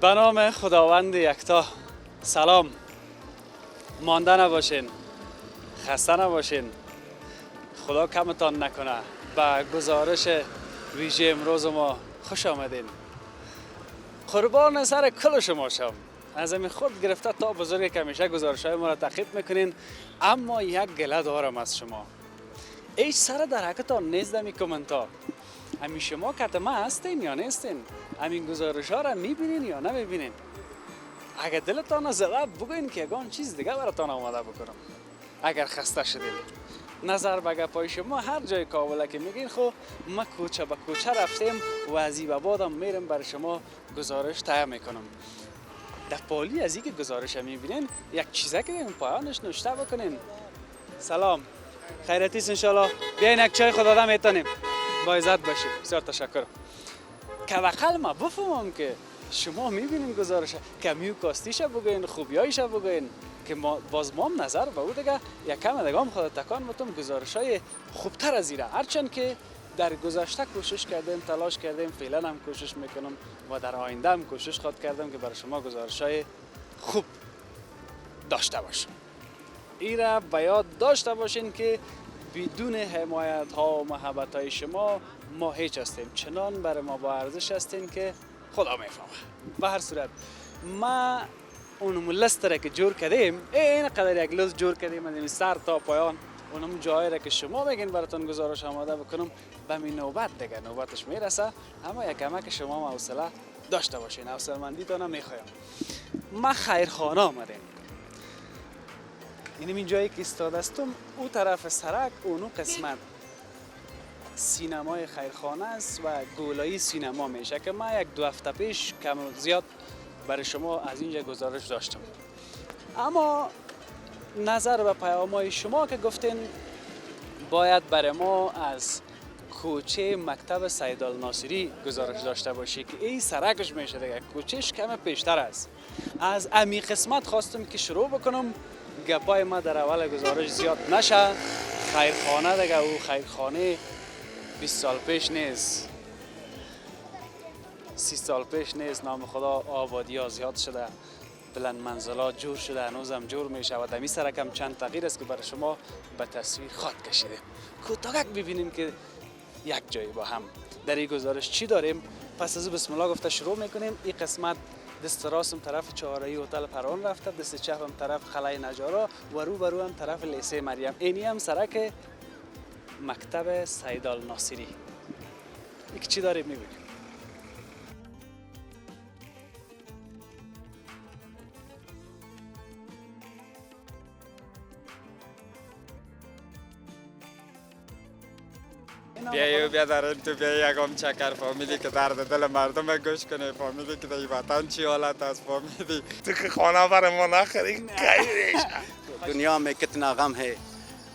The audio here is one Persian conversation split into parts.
به نام خداوند یکتا. سلام، مانده نباشین، خسته نباشین، خدا کمتان نکنه. به گزارش ویژه امروز ما خوش آمدین. قربان سر کل شما شم. از همین خود گرفته تا بزرگ که همیشه گزارش های ما را تعقیب میکنین، اما یک گله دارم از شما. ایش سر در حقتان نیست دمی کامنت ها. همین شما کتمه هستین یا نیستین؟ همین گزارش ها را میبینین یا نمیبینین؟ اگر دلتان زده بگوین که یگان چیز دیگه براتان آماده بکنم. اگر خسته شدین نظر به گپای شما هر جای کابل که میگین خب ما کوچه به کوچه رفتیم و از این به بعدم میرم برای شما گزارش تهیه میکنم. در پالی از این که گزارش میبینین یک چیزه که این پایانش نوشته بکنین. سلام، خیرتی است انشالله. بیاین یک چای خدا دم میتونیم. با عزت باشید. بسیار تشکر. که وقل ما بفهمم که شما میبینین گزارش کمیو کاستیش بگوین، خوبیایش بگوین که باز ما نظر به او دیگه یک کم دیگه هم خود تکان میتونم گزارش های خوبتر از ایره. هرچند که در گذشته کوشش کردیم، تلاش کردیم، فعلا هم کوشش میکنم و در آینده هم کوشش خود کردم که برای شما گزارش های خوب داشته باشم. ایره به یاد داشته باشین که بدون حمایت ها و محبت های شما ما هیچ هستیم. چنان برای ما با ارزش هستین که خدا میفهمه. به هر صورت ما اونم لستره که جور کردیم، این قدر یک لست جور کردیم از سر تا پایان. اونم جایی را که شما بگین براتون گزارش آماده بکنم به می نوبت دیگه نوبتش میرسه. اما یک کمک شما حوصله داشته باشین، حوصله‌مندیتون هم میخوایم. ما خیرخانه آمدیم. این جایی که ایستاده استم او طرف سرک اونو قسمت سینمای خیرخانه است و گولایی سینما میشه که ما یک دو هفته پیش کم و زیاد برای شما از اینجا گزارش داشتم. اما نظر به پیام‌های شما که گفتین باید برای ما از کوچه مکتب سیدالناصری گزارش داشته باشی که این سرکش میشه دیگه، کوچهش کم پیشتر است. از امی قسمت خواستم که شروع بکنم، گپای ما در اول گزارش زیاد نشه. خیرخانه دیگه، او خیرخانه 20 سال پیش نیست، 30 سال پیش نیست. نام خدا آبادی ها زیاد شده، بلند منزلات جور شده، هنوزم جور میشه و دمی سرکم چند تغییر است که برای شما به تصویر خود کشیدیم. کوتاهک ببینیم که یک جایی با هم در این گزارش چی داریم. پس از بسم الله گفته شروع میکنیم. این قسمت دست راستم طرف چهاررahی هتل پروان رفته، دست چپم طرف خلای نجارا و رو برو هم طرف لیسه مریم. اینی هم سرک مکتب سیدالناصری. یک چی داریم میبینیم. بیا دارین تو بیا یکم چکر فامیلی که درد دل مردم گوش کنه، فامیلی که در وطن چی حالت است، فامیلی تو که خانه برای ما نخرید दुनिया में कितना गम है,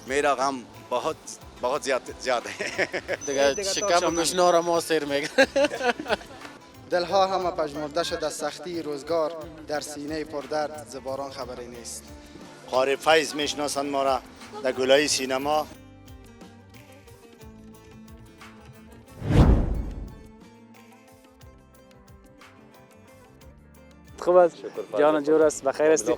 मेरा गम बहुत बहुत ज्यादा है. دیگه شکم گشنه را ما سیر میگه. دلها همه پژمرده شده از سختی روزگار، در سینه پردرد زباران خبری نیست. قاری فیض میشناسند ما را در گلای سینما. خوب است؟ جان جور است؟ بخیر هستی؟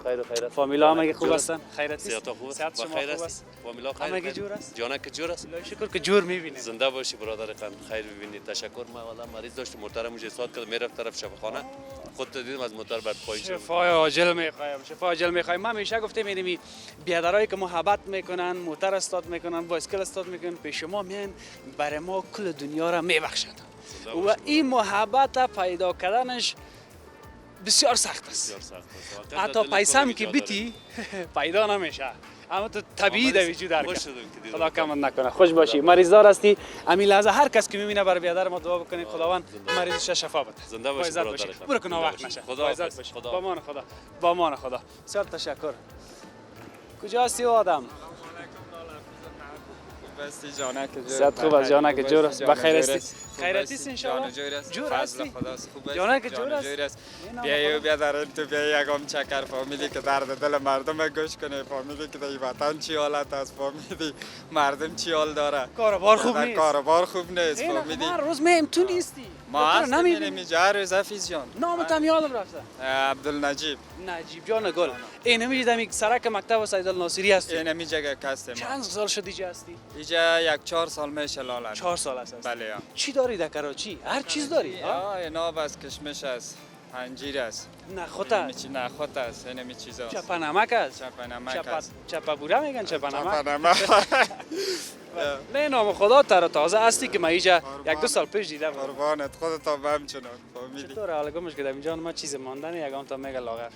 فامیلا همگی خوب هستن؟ خیرتی؟ صحت خوب است؟ صحت شما بخیر خوب است؟ است؟ فامیلا خیر؟ همگی جور است؟ جانک جور است؟ الهی شکر که جور میبینید. زنده باشی برادر قند، خیر ببینید. تشکر. ما والا مریض داشت، موتر مجھے احساس کرد میرفت طرف شفاخانه، خودت دیدم از موتر بعد پایین شد. شفای عاجل میخوایم، شفای عاجل میخوایم. ما همیشه گفتیم اینمی بیادرایی که محبت میکنن، موتر استاد میکنن، بایسکل استاد میکنن، پیش ما میان برای ما کل دنیا را میبخشند و این محبت پیدا کردنش بسیار سخت است. حتی پیسم که بیتی پیدا نمیشه، اما تو طبیعی در وجود داره. خدا کمت نکنه. خوش باشی. مریضدار هستی، همین لحظه هر کس که میبینه بر بیادر ما دعا بکنید خداوند مریضش شفا بده. زنده باشی برادر. برو کنه وقت نشه. خدا حافظ. با امان خدا. با امان خدا. بسیار تشکر. کجا هستی آدم؟ بستی جانک جور. صحت خوب است جانک جور است؟ بخیر هستی؟ خیرتی است ان شاء الله؟ جور هستی؟ جانک جور است؟ بیا دارین تو بیا یکم چکر فامیلی که درد دل مردم گوش کنه، فامیلی که در وطن چی حالت است، فامیلی مردم چی حال داره. کاروبار خوب نیست. کاروبار خوب نیست فامیلی. هر روز مهم تو نیستی. ما تو هستیم نمی‌بینی؟ اینمی جا روز حفیظ جان نامت هم یادم رفته. عبدالنجیب نجیب جان گل. این نمی‌دید امی سرک مکتب سید الناصری هستی. اینمی جگه کستیم چند سال شد اینجا هستی؟ اینجا 4 سال میشه لاله 4 سال است. بله یا چی داری در کراچی؟ هر چیز داری. ها؟ اینا بس کشمش است انجیر است نخوت اینمی است. چی نخوت است اینمی چیزا چپ نمک است. چپ نمک است چپ بوره میگن چپ نمک. نمک نه نام خدا تر تازه هستی که من اینجا یک دو سال پیش دیدم. قربانت خودت هم همچنان فهمیدی چطور حال گمش که در اینجا ما چیز ماندن یگان تا میگه لاغر.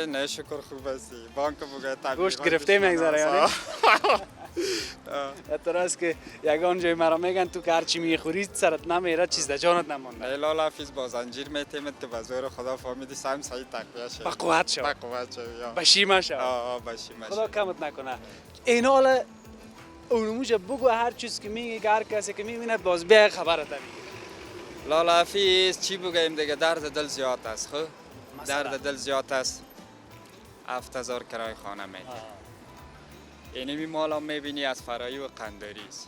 نه شکر خوب هستی بانک بگه تبلیغات گوشت گرفته میگذره یعنی. اعتراض که یگان جای مرا میگن تو که هرچی میخوری سرت نمیره چیز در جانت نمونده. نه لاله حافظ با زنجیر میتیمت که به زور خدا فهمیدی سهم صحیح تقویه شد با قوت شو. با قوت شد یا بشیمه شو. باشی خدا کمت نکنه. این حال اونموجه بگو هر چیز که میگه هر کسی که میبینه باز بیا خبرت میگه. لاله حافظ چی بگیم دیگه درد دل زیاد است خب مثلا؟ درد دل زیاد است 7000 کرای خانه میده اینمی مالا میبینی از فرایی و قنداری است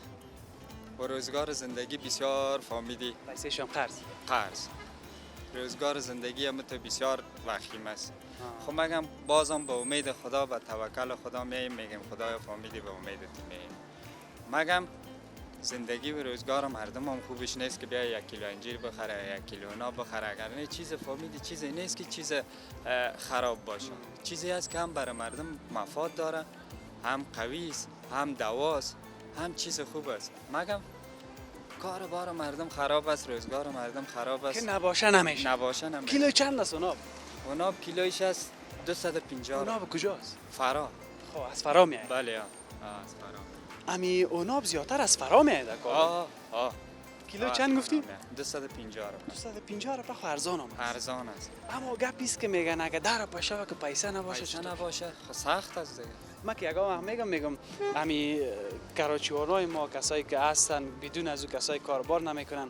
و روزگار زندگی بسیار فهمیدی پیسهشم قرض. قرض روزگار زندگی هم تو بسیار وخیم است خب مگم بازم به امید خدا و توکل خدا میگیم خدایا فهمیدی به امید تو میگیم مگم زندگی و روزگار مردم هم خوبش نیست که بیا 1 کیلو انجیر بخره 1 کیلو اونا بخره اگر نه چیز فهمیدی چیزی نیست که چیز خراب باشه چیزی است که هم برای مردم مفاد داره هم قوی است هم دواست هم چیز خوب است مگم کار بار مردم خراب است روزگار مردم خراب است که نباشه نمیشه. نباشه نمیشه کیلو چند است اوناب؟ اوناب کیلویش است 250 اوناب کجاست؟ فرا خب از فرا میاد. بله از فرا امی اوناب زیادتر از فرا میاد کار. آه کیلو چند گفتی؟ 250 رو 250 رو بخو ارزان هم. ارزان است اما گپی است که میگن اگه در پشه که پیسه نباشه پیسه چطور؟ نباشه خب سخت است دیگه ما که یگام میگم امی کراچیوانای ما کسایی که هستن بدون از او کسایی کاربار نمیکنن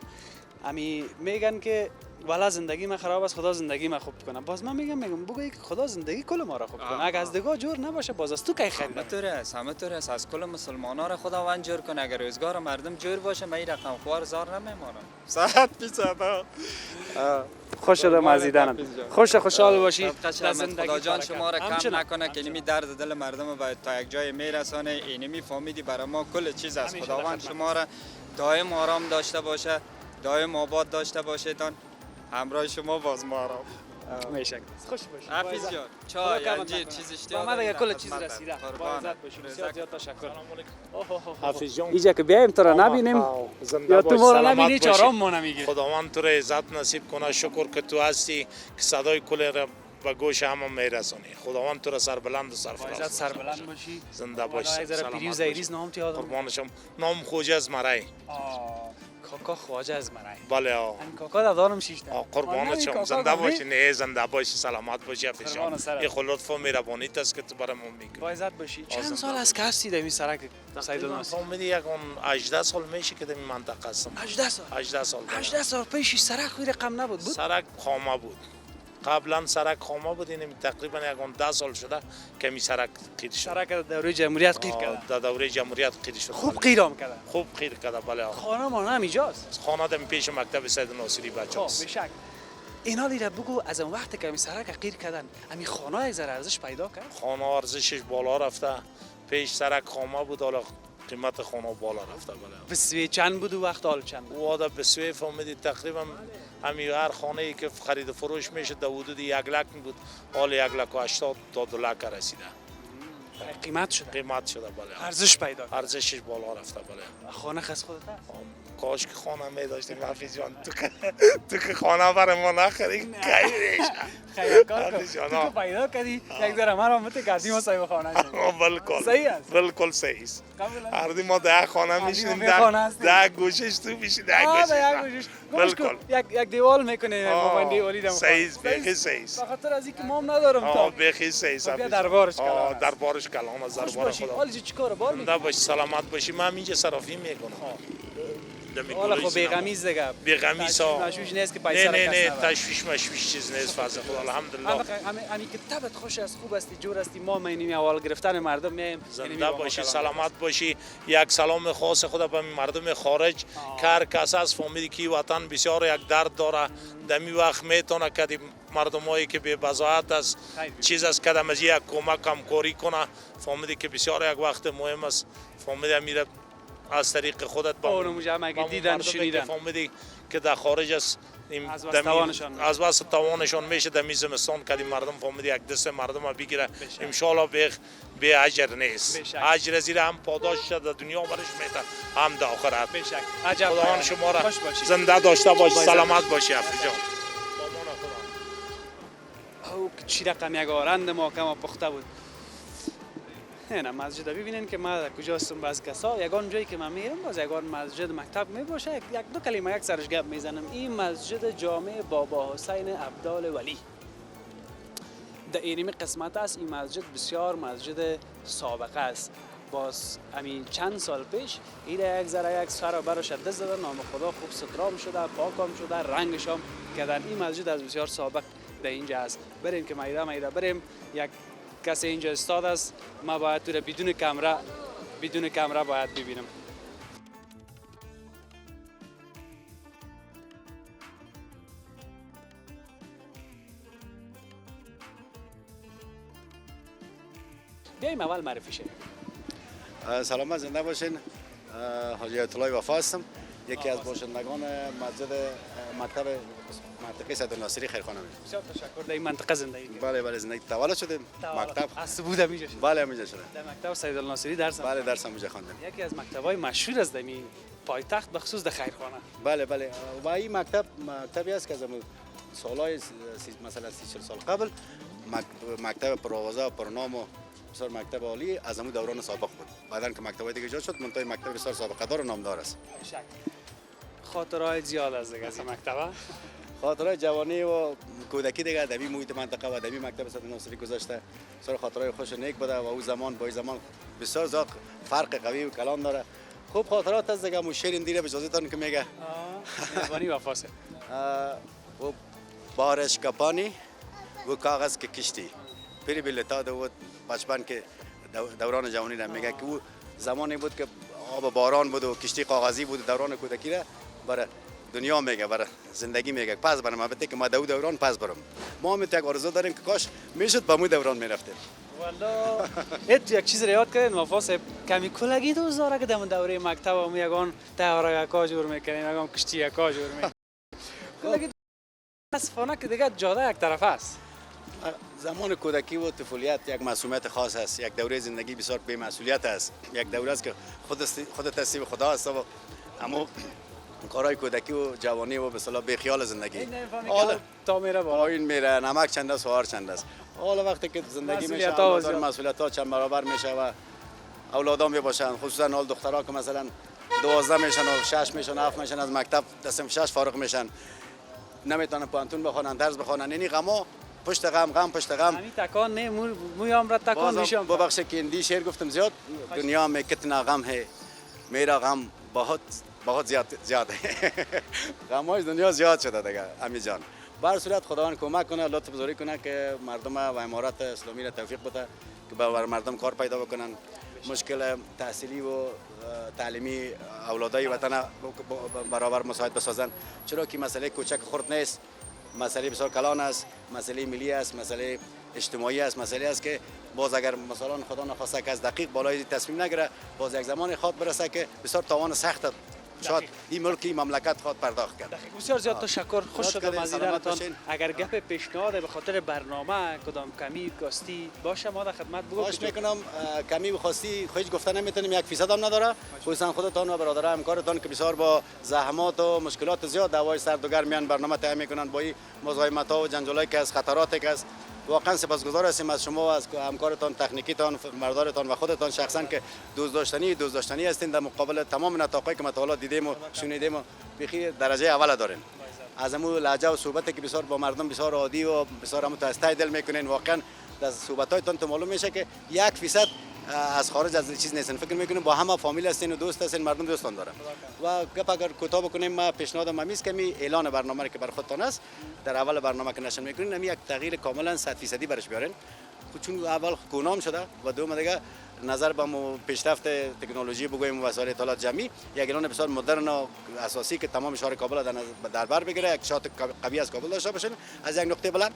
امی میگن که والا زندگی من خراب است خدا زندگی من خوب کنه باز من میگم بگویی که خدا زندگی کل ما را خوب کنه اگه از دگاه جور نباشه باز از تو کی خیر همه طور است از کل مسلمانان را خداوند جور کنه اگر روزگار مردم جور باشه من این رقم خوار زار نمیمانم 100% خوش شدم از دیدنم خوشحال باشی در زندگی خدا جان شما را کم نکنه که اینمی درد دل مردم باید تا یک جای میرسانه اینمی فهمیدی برای ما کل چیز است خداوند شما را دائم آرام داشته باشه دائم آباد داشته باشه تان همراه شما باز ما آرام میشه خوش باشی حافظ جان چای انجیر چیز اشتیاق ما دیگه کل چیز خدمتت. رسیده با قربانت. عزت باشی بسیار زیاد تشکر حافظ جان اینجا که بیایم تو را نبینیم زنده یا باش، تو ما را سلامت نبینی باشی. چهارم ما نمیگیری خداوند تو را عزت نصیب کنه شکر که تو هستی که صدای کل را به گوش همه میرسانی خداوند تو را سربلند و با سرفراز عزت سربلند باشی زنده باش یک ذره سلامت پیریوز باشی. ایریز نام تو یادم قربانشم نام خوجه از مرای کاکا خواجه از مرای بله این کاکا در دارم شیشته قربانشم زنده باشی نه زنده باشی سلامت باشی حافظ قربان جان سرت. این خود لطف و مهربانی است که تو برای ما میکنی با عزت باشی چند زنده سال از که هستی در این سرک سید الناصری فهمیدی یک اون 18 سال میشه که در این منطقه هستم 18 سال 18 سال 18 سال پیش سرک خوی رقم نبود سرک خامه بود قبلا سرک خامه بود این تقریبا یک 10 سال شده که می سرک قیر شد سرک در دوره جمهوریت قیر کرده در دوره جمهوریت قیر شد خوب قیرام کرده خوب قیر کرده بله خانه ما هم اینجاست خانه دم پیش مکتب سید ناصری خب بچه‌ست بشک اینا دیره بگو از اون وقت که این سرک قیر کردن همین خانه یک ذره ارزش پیدا کرد خانه ارزشش بالا رفته پیش سرک خامه بود حالا قیمت خانه بالا رفته بله به سوی چند بود و وقت حال چند بود وادا به سوی فهمیدی تقریبا همین هر خانه ای که خرید و فروش میشه در حدود 1 لک بود حال 1 لک و 80 تا 2 لک رسیده قیمت شده قیمت شده بله ارزش پیدا کرد ارزشش بالا رفته بله خانه خاص خودت کاش که خانه می داشتیم حافظ جان تو که خانه برای ما نخری خیلیش خیر کار کن حافظ جان، تو پیدا کردی یک ذره مرا مت کردیم صاحب خانه شد بالکل صحیح است. بالکل صحیح است قبول است. هر ما ده خانه ما میشینیم ده خانه هستیم. ده گوشش تو میشی ده گوشش بالکل یک دیوال میکنه ما دیوالی دم صحیح است بخی صحیح است بخاطر از اینکه ما هم ندارم آه تا بخی صحیح است خب بیا حافظ دربارش جان. کلام آه است. دربارش کلام از خوش دربار باشی خدا حالش چیکاره بار زنده باشی سلامت باشی من اینجا صرافی میکنم دمی حالا گروه خب بیغمیز دیگه بیغمی سا تشویش نیست که نه پیسه نه را نه کس نبر. تشویش مشویش چیز نیست فضل خدا الحمدلله امی که طبت خوش است، خوب استی، جور استی، ما اینی اول گرفتن مردم میایم زنده باشی سلامت باشی. یک سلام خاص خدا به مردم خارج که هر کس از فهمیدی که وطن بسیار یک درد داره دمی وقت میتونه که مردمایی که به بضاعت از چیز از کدام از یک کمک همکاری کنه فهمیدی که بسیار یک وقت مهم است فهمیدی میره از طریق خودت با اونو مجمع اگه دیدن شنیدن فهمیدی که در خارج است از بس توانشان از بس توانشان میشه دمی زمستان که مردم فهمیدی یک دست مردم بگیره ان به اجر نیست اجر زیر هم پاداش در دنیا برش میده هم در آخرت بشک عجب خدا شما را خوش باشی زنده داشته باش سلامت باشی افری جان او چی رقم یک آرند محکم پخته بود. نه مسجد ببینین که ما کجا هستم باز کسا یگان جایی که من میرم باز یگان مسجد مکتب می باشه یک دو کلمه یک سرش گپ میزنم. این مسجد جامع بابا حسین عبدال ولی در اینمی قسمت است. این مسجد بسیار مسجد سابقه است. باز همین چند سال پیش این یک ذره یک سر و برش دست زدن نام خدا خوب سترام شده پاکام شده رنگش هم کردن. این مسجد از بسیار سابق در اینجا است. بریم که میده بریم. یک کسی اینجا استاد است. ما باید تو را بدون کامرا باید ببینم. بیاییم اول معرفی شیم. سلامت زنده باشین. حاجی آیت الله وفا هستم، یکی از باشندگان مسجد مکتب منطقه سیدالناصری خیرخانه. بسیار تشکر. در این منطقه زندگی کردم. بله بله زندگی تولد شدیم مکتب. از بودم اینجا شد. بله اینجا شده. در مکتب سیدالناصری درس. بله درس هم اونجا خواندم. یکی از مکتب‌های مشهور است در پایتخت بخصوص در خیرخانه. بله بله و این مکتبی است که از سالهای مثلا 30 سال قبل مکتب پرآوازه و پرنام و بسیار مکتب عالی از همون دوران سابق بود. بعدن که مکتبای دیگه ایجاد شد منتهای مکتب بسیار سابقه دار و نامدار است. خاطرهای زیاد از دیگه از این مکتب. خاطرهای جوانی و کودکی دیگه ادبی محیط منطقه و ادبی مکتب سیدالناصری گذاشته. بسیار خاطرهای خوش و نیک بوده و اون زمان با این زمان بسیار زیاد فرق قوی و کلان داره. خوب خاطرات از دیگه مو شعر دیره به اجازه تان که میگه مهربانی وفاست. و بارش کپانی و کاغذ که کشتی پری بلتا دو بچپن که دوران جوانی را میگه که او زمانی بود که آب باران بود و کشتی کاغذی بود دوران کودکی را برای دنیا میگه برای زندگی میگه پس برام البته که ما دوران پس برم ما هم یک آرزو داریم که کاش میشد با مو دوران میرفتیم. والا ات یک چیز را یاد کردین وفا صاحب کمی کلگی تو زاره که در دوره مکتب هم یگان تهرا کا جور میکنیم یگان کشتی کا جور میکنیم کلگی اسفانه که دیگه جاده یک طرف است. زمان کودکی و طفولیت یک مسئولیت خاص است، یک دوره زندگی بسیار بی مسئولیت است، یک دوره است که خودت تسلیم خدا است و اما کارهای کودکی و جوانی و به اصطلاح بی خیال زندگی. حالا تا میره با این میره نمک چند است و هر چند است. حالا وقتی که زندگی میشه مسئولیت ها چند برابر میشه و اولادام میباشن خصوصا حال دخترها که مثلا 12 میشن و 6 میشن 7 میشن از مکتب دسم 6 فارغ میشن نمیتونن پانتون بخونن درس بخونن یعنی غما پشت غم پشت غم همین تکان نه مویام را تکان میشم. ببخشید که اندی شعر گفتم زیاد دنیا میں کتنا غم ہے میرا غم بہت زیاد ہے غماش دنیا زیاد شده دیگه امی جان. به هر صورت خداوند کمک کنه لطف بزرگی کنه که مردم و امارات اسلامی را توفیق بده که بر مردم کار پیدا بکنن مشکل تحصیلی و تعلیمی اولادای وطن برابر مساعد بسازن چرا که مسئله کوچک خرد نیست مسئله بسیار کلان است مسئله ملی است مسئله اجتماعی است مسئله است که باز اگر مثلا خدا نخواسته که از دقیق بالای تصمیم نگیره باز یک زمان خاط برسه که بسیار تاوان سخت شاید این ملکی مملکت خود پرداخت کرد. بسیار زیاد تشکر خوش شدم از دیدارتان. اگر گپ پیشنهاد به خاطر برنامه کدام کمی کاستی باشه ما در خدمت بگو. خواهش میکنم کمی بخواستی خودش گفته نمیتونیم 1% هم نداره خصوصا خودتان و برادران همکارتان که بسیار با زحمات و مشکلات زیاد دوای سرد و گرم میان برنامه تهیه میکنن با این مزاحمت ها و جنجالایی که از خطراتی که از واقعا سپاسگزار هستیم از شما و از همکارتان تکنیکیتان مردارتان و خودتان شخصا که دوست داشتنی هستین در مقابل تمام نطاقی که ما تا حالا دیدیم و شنیدیم و بخیر درجه اول دارین از همون لهجه و صحبتی که بسیار با مردم بسیار عادی و بسیار هم تا دل میکنین واقعا در صحبتایتان تو معلوم میشه که 1% از خارج از چیز نیستن، فکر میکنیم با همه فامیل هستین و دوست هستین، مردم دوستان دارم. و گپ اگر کوتاه بکنیم، ما پیشنهادم همیست که اعلان برنامه که بر خودتان است در اول برنامه که نشون میکنین، هم یک تغییر کاملا 100% برش بیارین، چون اول کونام شده و دوم دیگه نظر به پیشرفت تکنولوژی بگویم و وسایل اطلاعات جمعی، یک اعلان بسیار مدرن و اساسی که تمام شهر کابل در بر بگیره، یک شات قوی از کابل داشته باشین از یک نقطه بلند.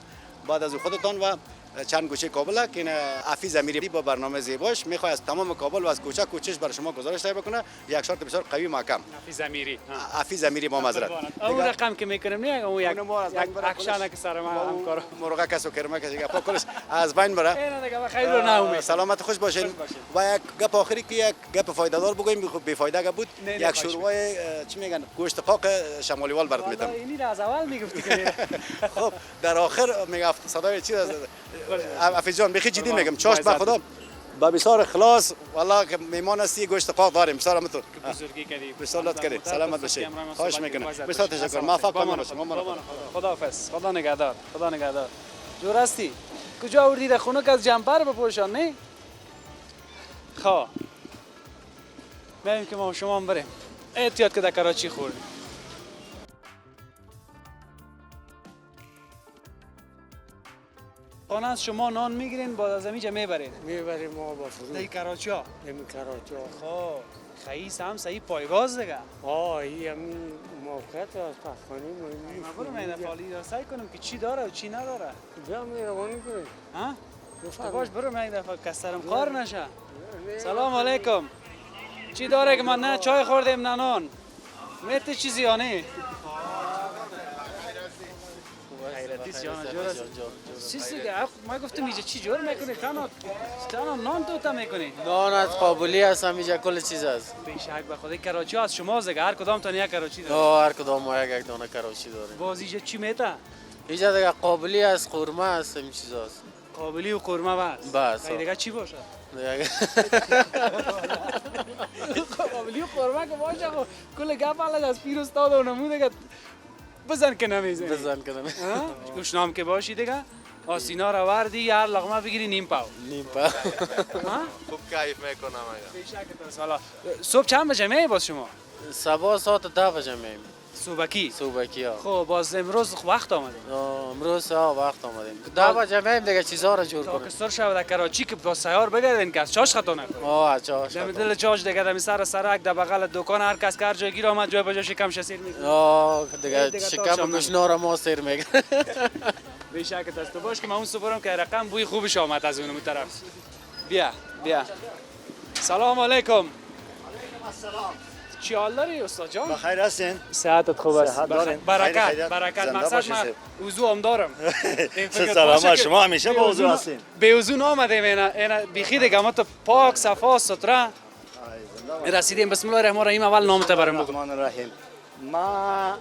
بعد از خودتان و چند گوشه کابل که عفیظ امیری با برنامه زیباش میخواد از تمام کابل و از کوچه کوچش برای شما گزارش تهیه بکنه، یک شرط بسیار قوی محکم. عفیظ امیری با معذرت. اون رقم که میکنیم نه اون یک اکشن که سر ما همکارا مرغ کس و کرمه کسی گپ کلش از بین بره. اینا دیگه خیر رو نه سلامت خوش باشین. و یک گپ آخری که یک گپ فایده دار بگویم، بی فایده بود، یک شروع چی میگن گوشت قاق شمالی وال برات میدم. اینی از اول میگفتی که خب در آخر میگفت صدای چی عفیظ جان بخی جدی میگم، چاشت به خدا با بسیار اخلاص والله که میمان هستی گوشت قاق داریم، بسیار همتون بزرگی کردی، بسیار لطف کردی، سلامت باشی، خواهش میکنم، بسیار تشکر، موفق باشید. خداحافظ، خدا نگهدار، خدا نگهدار. جور هستی؟ کجا آوردی در خونه که از جمپر بپوشان نه؟ خب بریم که ما شما هم بریم، احتیاط که در کراچی خوردیم. خانه از شما نان میگیرین بعد از اینجا میبرین؟ میبریم ما با فرود در کراچی ها؟ نمی کراچی ها. خب خیس هم صحیح پایگاز دیگه. این همین موقعیت از پخانی مهمی. ما برو من فعالی را سعی کنم که چی داره و چی نداره. بیا میروانی کنیم. ها؟ باش برو من دفعه کسرم کار نشه. سلام علیکم. چی داره که ما نه چای خوردیم نه نان؟ میت چیزی یا نه؟ ما گفتم اینجا چی جور میکنی؟ تنها نان توتا میکنی؟ نان از قابلی هست، اینجا کل چیز هست. بیشک به خدا کراچی از شما زگه هر کدام تا یک کراچی داره. هر کدام ما یک دانه کراچی داریم. باز اینجا چی میته؟ اینجا دیگه قابلی هست، قورمه هست، این چیز هست. قابلی و قورمه بس؟ بس. دیگه چی باشه؟ قابلی و قورمه که باشه کل گپ از پیر استاد و نمو دیگه بزن که نمیزنی. بزن که نمیزنی. گوشنام که باشی دیگه آسینا رو وردی هر لقمه بگیری نیم پاو. خوب کیف میکنم حالا صبح چند بجه میای باز شما؟ صبح ساعت 10 بجه میایم. صبحکی ها. خب باز امروز وقت آمدیم. امروز وقت آمدیم. 10 بجه میایم دیگه چیزا رو جور کنیم. تاکستر شب در کراچی که با سیار بگردین که از چاش خطا نکنه. چاش. دل چاش دیگه دم سرک در بغل دکان هر کس که هر جای گیر آمد جای بجا شکم شسیر میکنه. دیگه شکم گوشنا رو ما سیر میگه. بیشک دست باش که من اون صبحم که رقم بوی خوبش آمد از اون طرف. بیا سلام علیکم. چی حال داری استاد جان؟ بخیر هستین؟ صحتت خوب است. برکت مقصد من وضو هم دارم. سلام شما همیشه با وضو هستین. به وضو نآمدیم اینا بیخی دیگه ما تو پاک صفا ستره رسیدیم. بسم الله الرحمن الرحیم. اول نامت برام بگو. الرحمن الرحیم. ما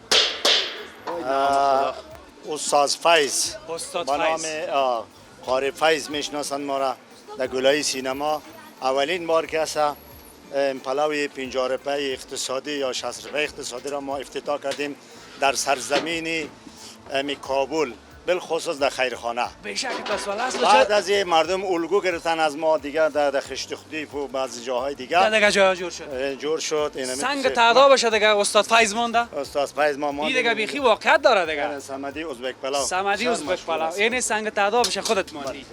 استاد فیض با نام قاری فیض میشناسند ما را در گلای سینما. اولین بار که است پلاوی 50 روپیه اقتصادی یا 60 روپیه اقتصادی را ما افتتاح کردیم در سرزمین کابل، بالخصوص در خیرخانه. بعد از این مردم الگو گرفتن از ما دیگه در خشتخدیف و بعضی جاهای دیگه جور شد. سنگ تعدا بشه دیگه استاد فیض مونده. استاد فیض ما این دیگه بیخی واقعیت داره دیگه. سمدی ازبک پلاو. سمدی ازبک پلاو. این سنگ تعدا بشه خودت موندی.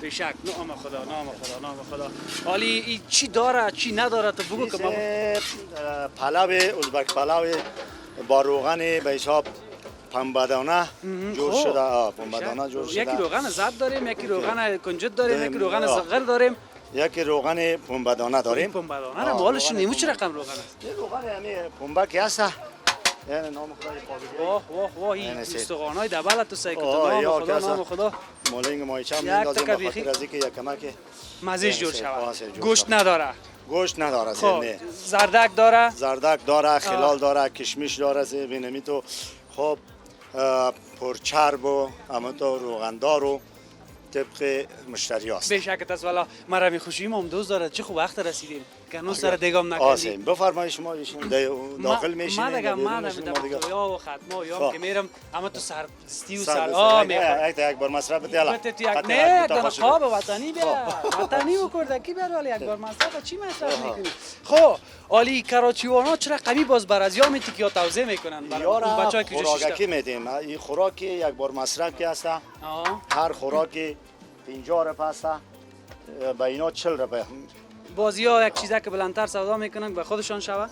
بیشک نام خدا. حالی چی داره چی نداره تو بگو که ما پلاو ازبک پلاو با روغن به حساب پنبه‌دانه جور شده. پنبه‌دانه جور شده. یکی روغن زرد داریم، یکی روغن کنجد داریم، یکی روغن صغیر داریم، یکی روغن پنبه‌دانه داریم. پنبه‌دانه را مالش نمی‌چ چه رقم روغن است؟ روغن یعنی پنبه که هست. یعنی نام خدای واه این استخوانای دبل تو سعی کنم نام خدا مولینگ مایچم میندازیم به خاطر از اینکه یک کمک مزیج جور شود. گوشت نداره. گوشت نداره. خب زردک داره. زردک داره، خلال داره، کشمش داره. ببینید تو خب پرچرب و همونطور روغندار و طبق مشتری هست. بیشک است. والا مرا خوشیم هم دوست داره. چه خوب وقت رسیدیم کنون سر دیگام نکردی. آسیم بفرمایید شما ایشون داخل میشین. من دیگه ما در خویا و ختما یا خب. که میرم اما تو سر ستی و سر سر آ یک بار مصرف دیالا. نه در خواب وطنی بیا وطنی بکرده کی بر ولی یک بار مصرف چی مصرف میکنی؟ خب علی کراچیوانا چرا قوی باز بر از یام تیکیا توزیع میکنن برای یارا بچه‌ای که خوراکی میدیم. این خوراکی یک بار مصرف کی است؟ هر خوراکی 50 روپیه است. با اینا 40 روپیه. بازی ها یک چیزی که بلندتر سودا میکنن به خودشان شوه.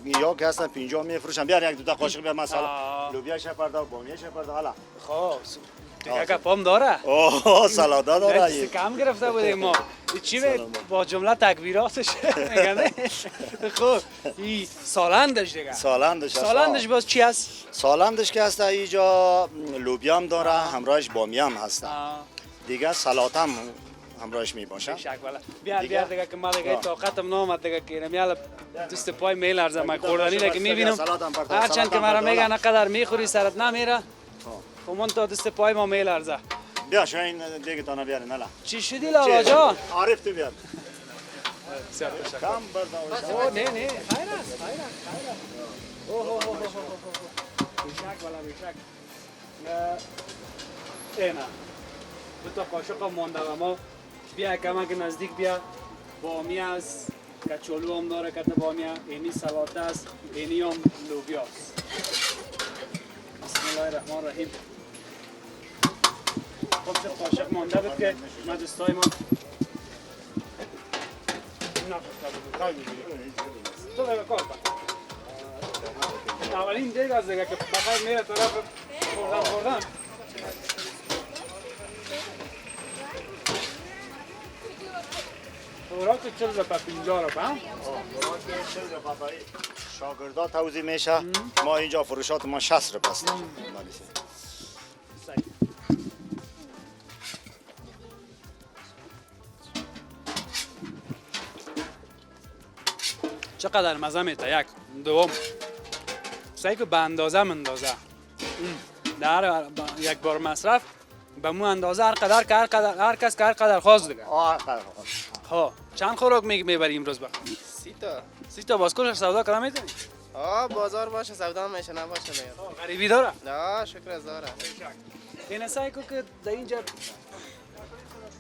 یا که هستن 50 میفروشن. بیار یک دو تا قاشق بیار مثلا لوبیا شپرده و بامیه شپرده حالا. خب دیگه گپام داره. سلادا داره. کم گرفته بودیم ما. چی با جمله تکبیراتش میگن. خب این سالندش دیگه. سالندش باز چی است؟ سالندش که هست اینجا لوبیا هم داره همراهش بامیه هم هست. دیگه سلات هم همراهش می باشه. بیار دیگه که ما دیگه طاقتم نامد دیگه که میال دست پای میل ارزم من خوردنی دیگه میبینم هرچند که مرا میگن نقدر میخوری سرت نمیره. خب من تا دست پای ما میل ارزه. بیا شو این دیگه تانا بیارین حالا. چی شدی لالا جان؟ عارف تو بیار. کم بردا. نه خیر است. اوه بیشک والا بیشک. اینا دو تا قاشق مونده و ما بیا کمک نزدیک بیا بامیه است کچالو هم داره کته بامیه اینی سلات است اینی هم لوبیا است بسم الله الرحمن الرحیم خب چه قاشق مونده بود که مجستای ما تو دیگه کار کن اولین دیگه از دیگه که بخیر میره طرف خوردن خوراک 40 روپیه 50 روپیه خوراک 40 روپیه شاگردا توزیع میشه. ما اینجا فروشات ما 60 روپیه است. چقدر مزه میده یک دوم سعی که به اندازه مندازه در یک بار مصرف به مو اندازه هر قدر که هر کس که هر قدر خواست دیگه. ها چند خوراک میبری امروز با 30 تا بازکش سودا کردن میتونی؟ بازار باشه سودا میشه نباشه میگم. غریبی داره؟ نه شکر از داره. این سعی که در اینجا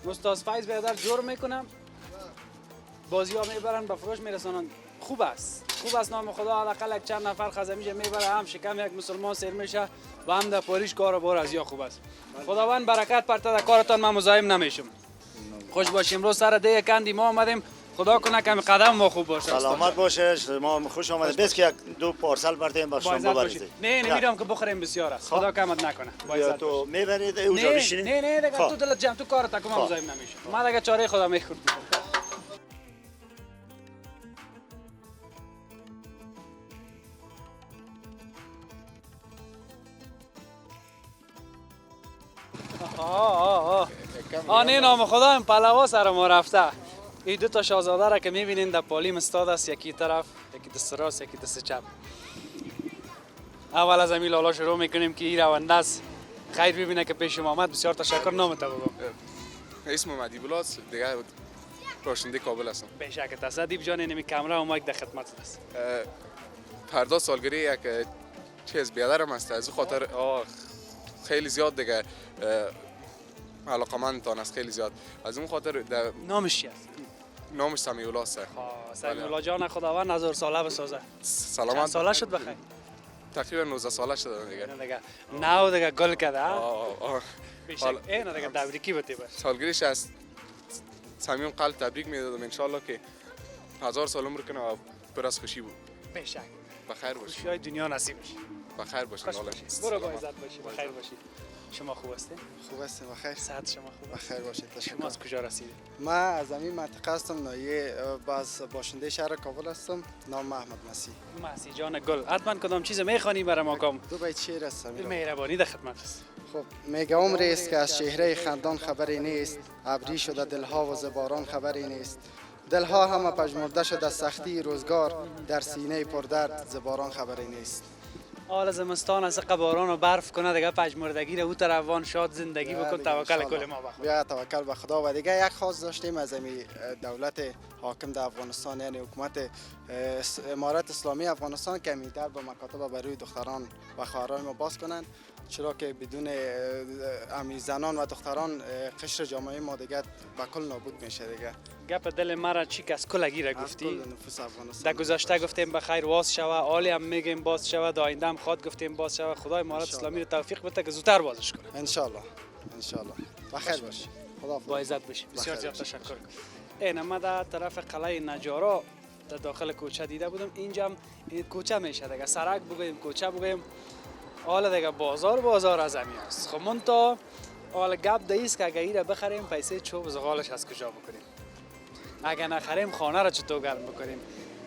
استاد فایز بیادر جور میکنم بازی ها میبرن به فروش میرسونن. خوب است نام خدا حداقل یک چند نفر خزمیشه میبره هم شکم یک مسلمان سیر میشه و هم در پاریش کار بار از یا خوب است. خداوند برکت پرته در کارتان من مزاحم نمیشم. خوش باشیم امروز سر دیگه کندی ما آمدیم خدا کنه که قدم ما خوب باشه. سلامت باشه ما خوش آمدید. بس که یک دو پارسل بردیم با شما ببرید. نه نمیرم که بخوریم بسیار است. خدا کمت نکنه. با تو میبرید اونجا بشینید. نه دیگه تو دلت جمع تو کارت که من مزاحم نمیشم. ما دیگه چاره خدا میخورم. نه نام خدا این پلوا سر ما رفته. این دو تا شاهزاده را که میبینین در پالیم استاد است یکی طرف یکی دست راست یکی دست چپ. اول از همین لالا شروع میکنیم که این رونده است خیر ببینه که پیش ما آمد. بسیار تشکر. نامت بگو. اسم ادیب الله است دیگه راشنده کابل هستم. بشک تصدیب جان اینمی کامرا و مایک در خدمت است. فردا سالگیری یک چیز بیادرم است از خاطر خیلی زیاد دیگه علاقمندتان است خیلی زیاد از اون خاطر نامش چی است؟ نامش سمیع الله است. سمیع الله جان خداوند 1000 ساله بسازه. سلامت. چند ساله شد بخیر؟ تقریبا 19 ساله شده دیگه. نه دیگه گل کرده. بیشتر اینا دیگه تبریکی بده باش. سالگیریش از صمیم قلب تبریک میدادم ان شاء الله که 1000 سال عمر کنه و پر از خوشی بود. بشک. بخیر باشی. خوشی دنیا نصیب بشه. بخیر باشی. برو با عزت باشی. بخیر باشی. شما خوب هستین؟ خوب هستیم بخیر. صحت شما خوب؟ بخیر باشید. تشکر. شما از کجا رسیدید؟ ما از این منطقه هستم نایه باز باشنده شهر کابل هستم. نام محمد مسیح. مسیح جان گل. حتما کدام چیز میخوانی برای ما کام؟ دو بیت شعر است. مهربانی در خدمت است. خب میگه عمری است که از چهره خندان خبری نیست. ابری شده دلها و زباران خبری نیست. دلها همه پژمرده شده از سختی روزگار در سینه پردرد زباران خبری نیست. حال زمستان از باران و برف کنه دیگه پژمردگی رو تو روان شاد زندگی بکن توکل کل ما بخدا. بیا توکل به خدا. و دیگه یک خواست داشتیم از امی دولت حاکم در افغانستان، یعنی حکومت امارت اسلامی افغانستان، که می در به مکاتب برای دختران و خواهران ما باز کنن، چرا که بدون امی زنان و دختران قشر جامعه ما دیگه به کل نابود میشه دیگه. گپ دل مرا چی کس کلگی را از گفتی؟ کل نفوس افغانستان. در گذشته گفتیم بخیر واس شوه، حالی هم میگیم باز شوه، در آینده هم خواد گفتیم باز شوه. خدای امارت اسلامی رو توفیق بده که زودتر بازش کنه. ان شاء الله بخیر باشی. خدا با عزت باشی. بسیار بخیر زیاد تشکر. این ما در طرف قلعه نجارا در داخل کوچه دیده بودم. اینجا هم کوچه میشه دیگه، سرک بگویم کوچه بگویم. حالا دیگه بازار از همین است. خب من تا حالا گپ دایست که اگه ایره بخریم پیسه چوب زغالش از کجا بکنیم، اگه نخریم خانه را چطور گرم بکنیم،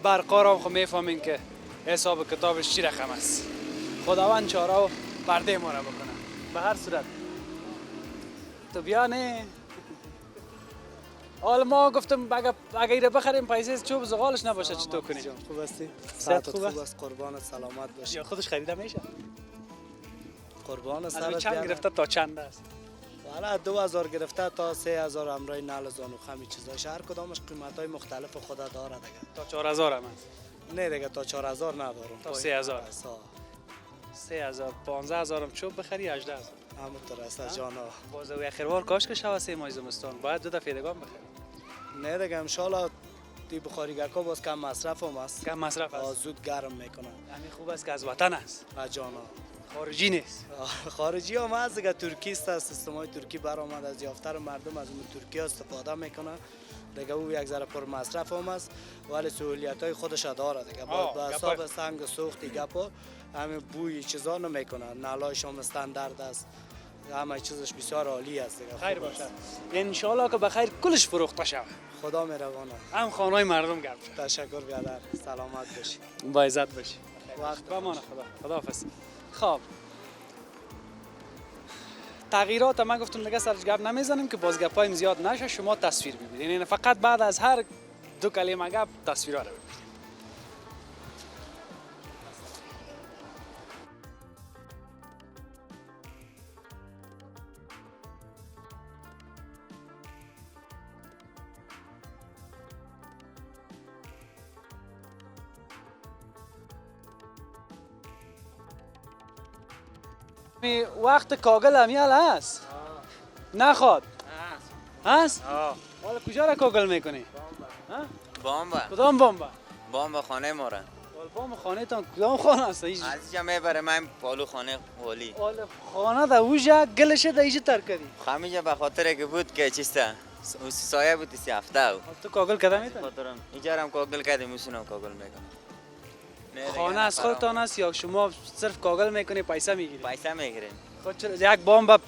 برقا را خب میفهمین که حساب کتابش چی رقم است. خداوند چاره و پرده ما را بکنه. به هر صورت تو بیا نه حالا ما گفتم اگه ایره بخریم پیسه چوب زغالش نباشه چطور کنیم؟ خوب هستی؟ صحت خوب است؟ قربانت، سلامت باشی. یا خودش خریده میشه؟ قربان از سرت چند بیارم. گرفته تا چند است؟ حالا 2000 گرفته تا 3000 امرای نال زانو خمی چیزاش، هر کدامش قیمت های مختلف خدا داره دیگه. تا 4000 هم است. نه دیگه تا 4000 ندارم. تا 3000 3000 15000 هم چوب بخری 18000 همونطور است جانا. باز و اخروار کاش که شوه 3 ماه زمستان باید 2 دفعه دیگه بخری. نه دیگه ان شاء الله تی بخاریگاکا باز کم مصرف هم است. کم مصرف است. زود گرم میکنه. همین خوب است که از وطن است. جانا. خارجی نیست. خارجی هم هست دیگه، ترکی است، سیستمای ترکی برآمد، از یافتر مردم از اون ترکیه استفاده میکنه دیگه. او یک ذره پر مصرف هم است ولی سهولیت های خودش داره دیگه. با حساب سنگ سوختی گپا همین بوی چیزا نمیکنه. نالایش هم استاندارد است، همه چیزش بسیار عالی است دیگه. خیر باشه ان شاء الله که بخیر کلش فروخته شود. خدا مهربانه. هم خانه‌های مردم گرم شد. تشکر برادر، سلامت باشی. با عزت باشی. وقت با امان خداحافظ. خب تغییرات ما گفتم دیگه سرش گپ نمیزنیم که باز گپایم زیاد نشه، شما تصویر ببینید. یعنی فقط بعد از هر 2 کلمه گپ تصویرا رو ببینید. وقت کاغل همیال هست؟ نخواد؟ هست؟ حالا کجا را کاغل میکنی؟ بامبا. کدام بامبا؟ بامبا خانه ما را. بام خانه تان کدام خانه است؟ از اینجا میبره من پالو خانه والی. خانه دا اوجا گلشه دا ایجا تر کردی؟ خمیجا به خاطر که بود که چیستا سایه بود 3 هفته. تو کاغل کده میتونی؟ خاطرم اینجا هم کاغل کردیم میشونم کاغل میکنم. خانه از خودتان است یا شما صرف کاغل میکنی پیسه میگیری؟ پیسه میگیریم. خود چرا یک بامبا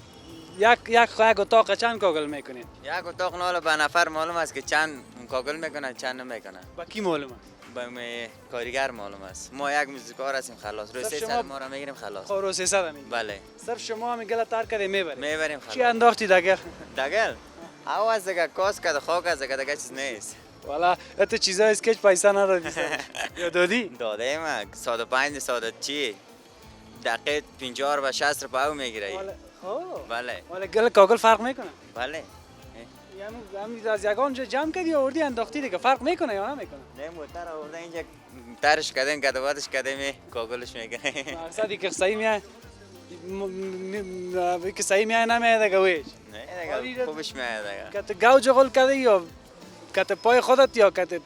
یک اتاق چند کاغل میکنین؟ یک اتاق ناله به نفر معلوم است که چند کاغل میکنن چند نمیکنن. با کی معلوم است؟ به کارگر معلوم است. ما یک موزیکار هستیم خلاص. روی 300 ما را میگیریم خلاص. خب روی 300 میگیریم. بله. صرف شما هم گل تر کردی میبریم خلاص. چی انداختی دگل؟ دگل؟ آواز دیگه کاس کرده خاک از دیگه چیز نیست. والا تو چیزا است که پیسه ندادی. یا دادی؟ داده ما 105 100 چی؟ دقیقه 50 و 60 روپیه میگیره. بله. والا گل کاغل فرق میکنه؟ بله. یعنی از یگان جمع کردی آوردی انداختی دیگه فرق میکنه یا نمیکنه؟ نه موتر آورده اینجا ترش کردن کدواتش کردیم کاغلش میگیره. مقصدی که صحیح میای که صحیح میای نمیاد دیگه ویش. نه دیگه خوبش میاد دیگه. کت گاو جغل کردی یا کت پای خودت یا کت نه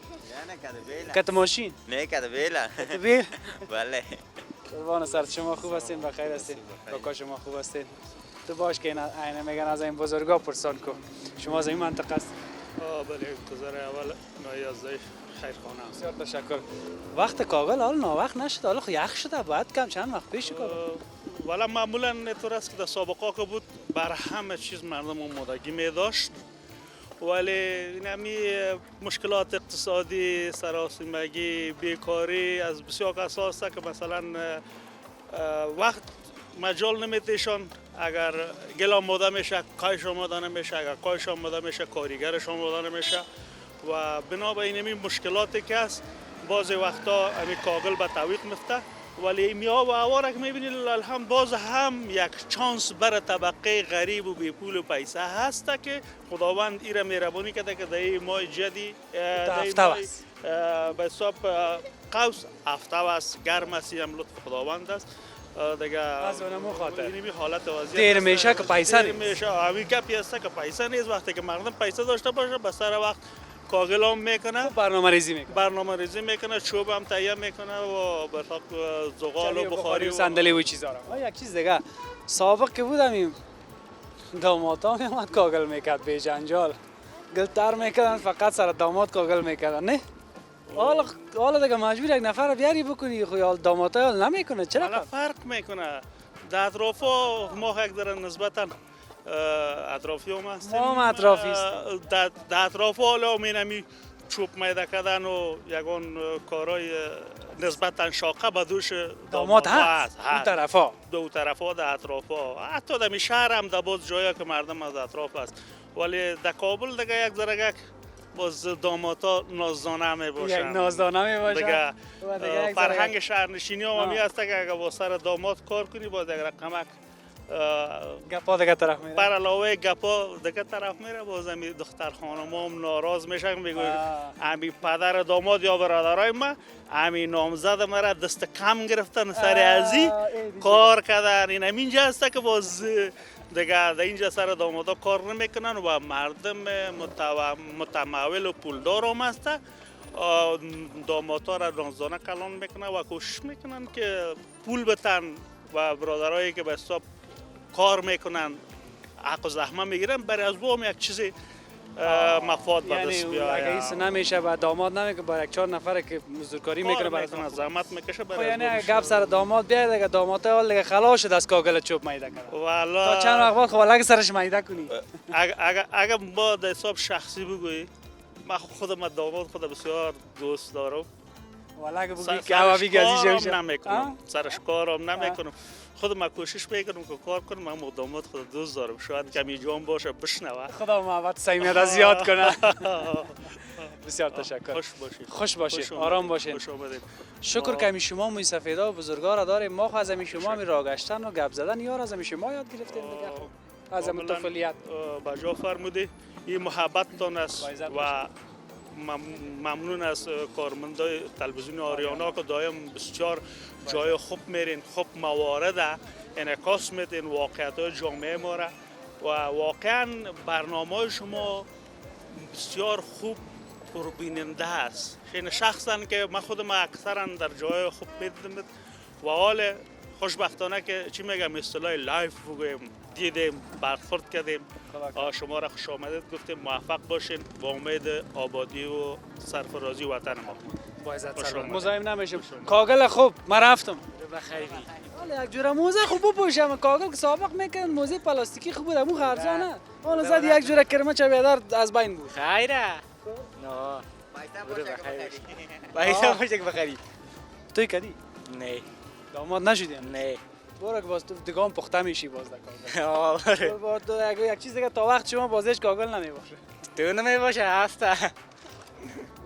کت بیل. کت ماشین؟ نه کت بیل. کت بیل؟ بله. قربان سر شما خوب هستین بخیر هستین کاکا شما خوب هستین تو باش که این میگن از این بزرگا پرسان کو شما از این منطقه است بله گذر اول 911 خیرخانه بسیار تشکر وقت کاغل حالا ناوقت نشد حالا یخ شده باید کم چند وقت پیش کاغل والا معمولا اینطور است که در سابقه که بود بر همه چیز مردم آمادگی می داشت ولی اینمی مشکلات اقتصادی سراسیمگی بیکاری از بسیار اساس است که مثلا وقت مجال نمیتیشان اگر گل آماده میشه کایش آماده نمیشه اگر کایش آماده میشه کارگرش آماده نمیشه و بنا به این مشکلاتی که است بعضی وقتا امی کاغل به تعویق میفته ولی میا و هوا را که میبینید الحمد باز هم یک چانس بر طبقه غریب و بی پول و پیسه هست که خداوند ایره مهربانی کرده که در ماه جدی هفته است به حساب قوس هفته است گرم است هم لطف خداوند است دیگه از اونمو خاطر اینمی حالت وضعیت دیر میشه که پیسه دیر میشه همین گپی است که پیسه نیست وقتی که مردم پیسه داشته باشه به سر وقت کاغل هم میکنه برنامه ریزی میکنه چوب هم تهیه میکنه و برطاق زغال و بخاری و صندلی و چیزا را یک چیز دیگه سابق که بودم این دامادا میامد کاغل میکرد به جنجال گلتر میکردن فقط سر داماد کاغل میکردن نه حالا دیگه مجبور یک نفر بیاری بکنی خیال دامادا حال نمیکنه چرا فرق میکنه در اطراف ما یک در نسبتا اطرافی هم هستیم ما هم اطرافی در اطراف حالا مینمی چوب میده کردن و یکان کارهای نسبتا شاقه به دوش داماد هست دو طرفا در اطرافا حتی در شهر هم در باز جایی که مردم از اطراف است ولی در کابل دیگه یک ذره باز دامادا نازدانه می باشن یک نازدانه می باشن دیگه فرهنگ شهرنشینی هم همی هست که اگر با سر داماد کار کنی باز یک رقمک گپا دیگه طرف میره بر علاوه گپا دیگه طرف میره باز همی دختر خانم هم ناراض میشن میگوی همی پدر داماد یا برادرای ما همی نامزد مرا دست کم گرفتن سر ازی کار کردن این همینجا هست که باز دیگه در اینجا سر دامادا کار نمیکنن و مردم متمول و پولدار هم هست دامادا را نازدانه کلان میکنن و کوشش میکنن که پول بتن و برادرایی که به حساب کار میکنن حق و زحمه میگیرن برای از بام یک چیزی مفاد به دست بیاید اگه ایست نمیشه و داماد نمیکنه با یک 4 نفر که مزدورکاری میکنه برای زحمت میکشه برای یعنی گپ سر داماد بیاد دیگه داماد حال دیگه خلاص شد از کاغل چوب میده کنه والا تا چند وقت بعد خب لگ سرش میده کنی اگه با در حساب شخصی بگویی من خودم داماد خود بسیار دوست دارم والا که بگی که هوا بیگازی شوشه نمیکنم سرش کارم نمیکنم خودم کوشش میکنم که کار کنم من داماد خود دوست دارم شاید کمی جان باشه بشنوه خدا محبت صمیمیت زیاد کنه بسیار تشکر خوش باشید آرام باشید شکر که همی شما موی سفیدا و بزرگا را داریم ما از همی شما همی راه گشتن و گپ زدن یار از همی شما یاد گرفتیم دیگه از همی طفولیت بجا فرمودی این محبتتان است و ممنون از کارمندای تلویزیون آریانا که دایم بسیار جای خوب میرین خوب موارد انعکاس میدین واقعیت جامعه ما را و واقعا برنامه شما بسیار خوب پربیننده است این شخصا که من خودم اکثرا در جای خوب میدیدم و حال خوشبختانه که چی میگم اصطلاح لایف بگویم دیدیم برخورد کردیم شما را خوش آمدید گفتیم موفق باشین با امید آبادی و سرفرازی وطن ما با عزت سلام مزاحم نمیشم کاغل خوب من رفتم بخیری حالا یک جوره موزه خوب بپوشم کاغل که سابق میکردن موزه پلاستیکی خوب بود همون خرجانه حالا زد یک جوره کرمه چویدار از بین بود خیره نه پیسه باشه که بخری توی کدی نه داماد نشدی نه برو که باز تو دیگه هم پخته میشی باز در کاغل یک چیز دیگه تا وقت شما بازش کاغل نمیباشه تو نمیباشه هسته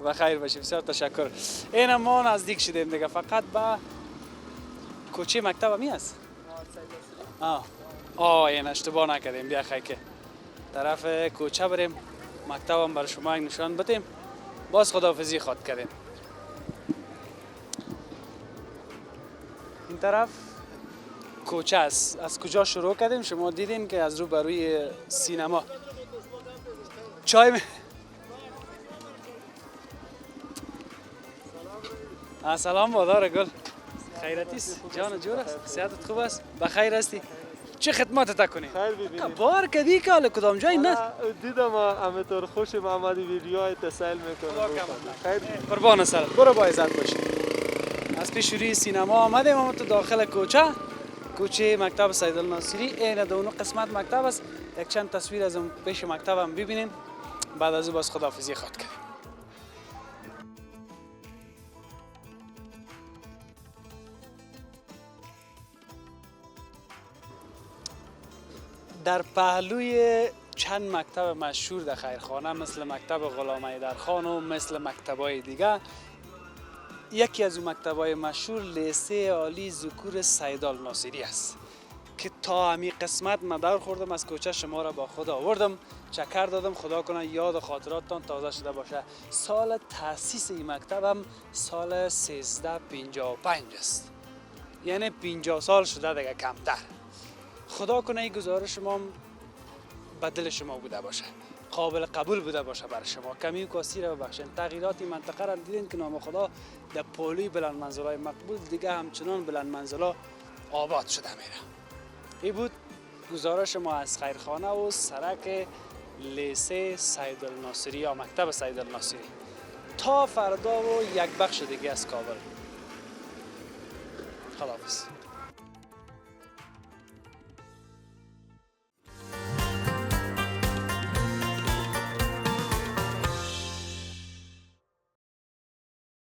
و خیر باشه بسیار تشکر این ما نزدیک شدیم دیگه فقط با کوچه مکتب همی هست این اشتباه نکردیم بیا خیلی که طرف کوچه بریم مکتب هم بر شما یک نشان بدیم باز خداحافظی خواد کردیم این طرف کوچه است از کجا شروع کردیم شما دیدین که از رو بروی سینما چای سلام بادار گل خیرتیست جان جور است صحتت خوب است بخیر هستی چه خدمت کنی خیر ببینید بار کدی که حالا کدام جای نه دیدم همینطور خوش محمدی ویدیوهای تسهیل میکنم خیر قربان سرت برو با عزت باشی از پیش روی سینما آمدیم اما تو داخل کوچه مکتب سیدالناصری این دونو قسمت مکتب است یک چند تصویر از اون پیش مکتب هم ببینیم بعد از او باز خداحافظی خواد کنیم در پهلوی چند مکتب مشهور در خیرخانه مثل مکتب غلام حیدرخان و مثل مکتب‌های دیگه یکی از اون مکتب‌های مشهور لیسه عالی ذکور سیدال ناصری است که تا همی قسمت من دور خوردم از کوچه شما را با خود آوردم، چکر دادم. خدا کنه یاد و خاطراتتان تازه شده باشه. سال تأسیس این مکتب هم سال 1355 است، یعنی 50 سال شده دیگه کمتر. خدا کنه این گزارش شما به دل شما بوده باشه، قابل قبول بوده باشه برای شما. کمی و کاسی را ببخشید. تغییرات منطقه را دیدین که نام خدا در پولی بلند منزلای مقبول دیگه همچنان بلند منزلا آباد شده میره. این بود گزارش ما از خیرخانه و سرک لیسه سیدالناصری یا مکتب سیدالناصری. تا فردا و یک بخش دیگه از کابل. خداحافظ.